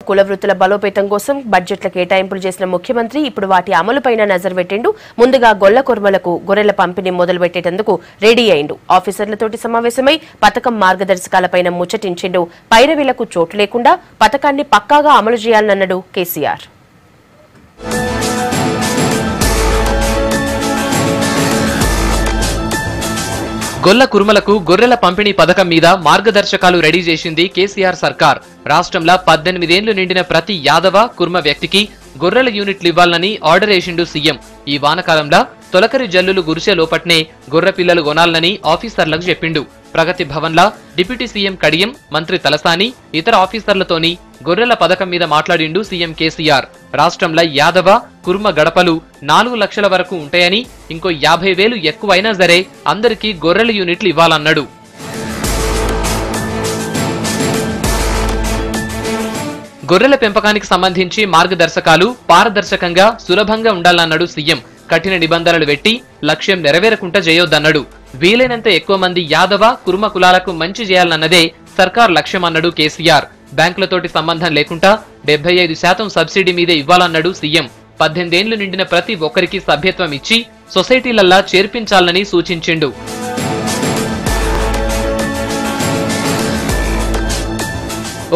కుల వృత్తుల బలోపేతం కోసం బడ్జెట్ల కేటాయింపులు చేసిన ముఖ్యమంత్రి ఇప్పుడు వాటి అమలుపైన నజరు పెట్టిండు. ముందుగా గొల్ల కుర్మలకు గొర్రెల పంపిణీ మొదలు పెట్టేందుకు రెడీ అయిండు. ఆఫీసర్లతోటి సమావేశమై పథకం మార్గదర్శకాలపైన ముచ్చటించిండు. పైరవీలకు చోటు లేకుండా పథకాన్ని పక్కాగా అమలు చేయాలన్నాడు కేసీఆర్. గొల్ల కుర్మలకు గొర్రెల పంపిణీ పథకం మీద మార్గదర్శకాలు రెడీ చేసింది కేసీఆర్ సర్కార్. రాష్ట్రంలో 18 ఏళ్లు నిండిన ప్రతి యాదవ కుర్మ వ్యక్తికి గొర్రెల యూనిట్లు ఇవ్వాలని ఆర్డర్ వేసిండు సీఎం. ఈ వానకాలంలో తొలకరి జల్లులు గురిసే లోపట్నే గొర్రె పిల్లలు కొనాలని ఆఫీసర్లకు చెప్పిండు. ప్రగతి భవన్లా డిప్యూటీ సీఎం కడియం, మంత్రి తలసాని, ఇతర ఆఫీసర్లతోని గొర్రెల పథకం మీద మాట్లాడిండు సీఎం కేసీఆర్. రాష్ట్రంలో యాదవ కుర్మ గడపలు 4 లక్షల వరకు ఉంటాయని, ఇంకో 50,000 ఎక్కువైనా సరే అందరికీ గొర్రెల యూనిట్లు ఇవ్వాలన్నాడు. గొర్రెల పెంపకానికి సంబంధించి మార్గదర్శకాలు పారదర్శకంగా సులభంగా ఉండాలన్నాడు సీఎం. కఠిన నిబంధనలు పెట్టి లక్ష్యం నెరవేరకుండా చేయొద్దన్నాడు. వీలైనంత ఎక్కువ మంది యాదవ కుర్మ కులాలకు మంచి చేయాలన్నదే సర్కార్ లక్ష్యం అన్నాడు కేసీఆర్. బ్యాంకులతోటి సంబంధం లేకుండా 75% సబ్సిడీ మీదే ఇవ్వాలన్నాడు సీఎం. 18 ఏళ్లు నిండిన ప్రతి ఒక్కరికి సభ్యత్వం ఇచ్చి సొసైటీలల్లా చేర్పించాలని సూచించిండు.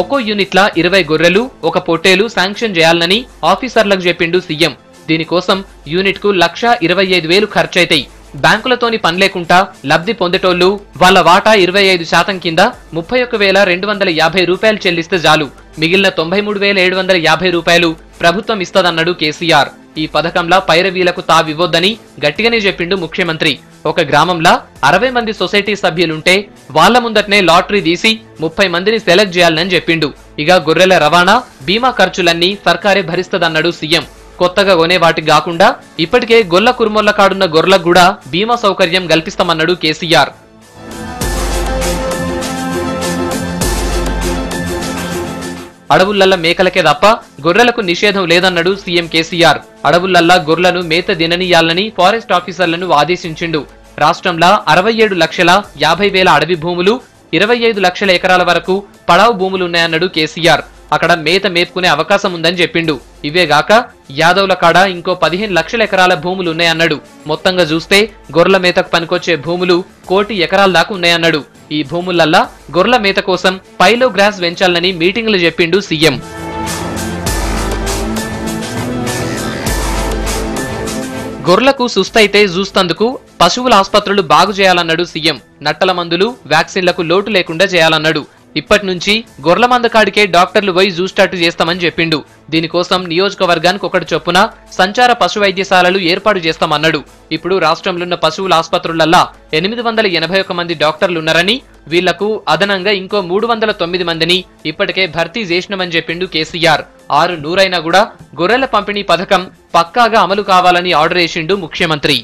ఒక్కో యూనిట్ల 20 గొర్రెలు, 1 పొట్టేలు శాంక్షన్ చేయాలని ఆఫీసర్లకు చెప్పిండు సీఎం. దీనికోసం యూనిట్ కు 1,25,000 ఖర్చయితాయి. బ్యాంకులతోని పని లేకుండా లబ్ధి పొందేటోళ్లు వాళ్ళ వాటా 25% కింద 31,250 రూపాయలు చెల్లిస్తే చాలు. మిగిలిన 93,750 రూపాయలు ప్రభుత్వం ఇస్తదన్నాడు కేసీఆర్. ఈ పథకంలా పైరవీలకు తావివ్వొద్దని గట్టిగానే చెప్పిండు ముఖ్యమంత్రి. ఒక గ్రామంలో 60 మంది సొసైటీ సభ్యులుంటే వాళ్ల ముందటనే లాటరీ తీసి 30 మందిని సెలెక్ట్ చేయాలని చెప్పిండు. ఇక గొర్రెల రవాణా, బీమా ఖర్చులన్నీ సర్కారే భరిస్తదన్నాడు సీఎం. కొత్తగా కొనే వాటికి కాకుండా ఇప్పటికే గొల్ల కుర్మోళ్ల కాడున్న గొర్రెలకు కూడా బీమా సౌకర్యం కల్పిస్తామన్నాడు కేసీఆర్. అడవులల్లా మేకలకే తప్ప గొర్రెలకు నిషేధం లేదన్నాడు సీఎం కేసీఆర్. అడవులల్లా గొర్రెలను మేత దిననీయాలని ఫారెస్ట్ ఆఫీసర్లను ఆదేశించిండు. రాష్ట్రంలో 67,50,000 అడవి భూములు, 25 లక్షల ఎకరాల వరకు పడావు భూములున్నాయన్నాడు కేసీఆర్. అక్కడ మేత మేపుకునే అవకాశం ఉందని చెప్పిండు. ఇవేగాక యాదవుల కాడ ఇంకో 15 లక్షల ఎకరాల భూములున్నాయన్నాడు. మొత్తంగా చూస్తే గొర్రెల మేతకు పనికొచ్చే భూములు 1 కోటి ఎకరాల దాకా ఉన్నాయన్నాడు. ఈ భూములల్లా గొర్రెల మేత కోసం పైలో గ్రాస్ పెంచాలని మీటింగ్లు చెప్పిండు సీఎం. గొర్రెలకు సుస్తైతే చూస్తందుకు పశువుల ఆసుపత్రులు బాగు చేయాలన్నాడు సీఎం. నట్టల మందులు, వ్యాక్సిన్లకు లోటు లేకుండా చేయాలన్నాడు. ఇప్పటి నుంచి గొర్రెల మంద కాడికే డాక్టర్లు పోయి చూస్టాటు చేస్తామని చెప్పిండు. దీనికోసం నియోజకవర్గానికి 1 చొప్పున సంచార పశు వైద్యశాలలు ఏర్పాటు చేస్తామన్నాడు. ఇప్పుడు రాష్ట్రంలోన్న పశువుల ఆసుపత్రులల్లా 881 మంది డాక్టర్లున్నారని, వీళ్లకు అదనంగా ఇంకో 309 మందిని ఇప్పటికే భర్తీ చేసినామని చెప్పిండు కేసీఆర్. 6 నూరైనా కూడా గొర్రెల పంపిణీ పథకం పక్కాగా అమలు కావాలని ఆర్డర్ వేసిండు ముఖ్యమంత్రి.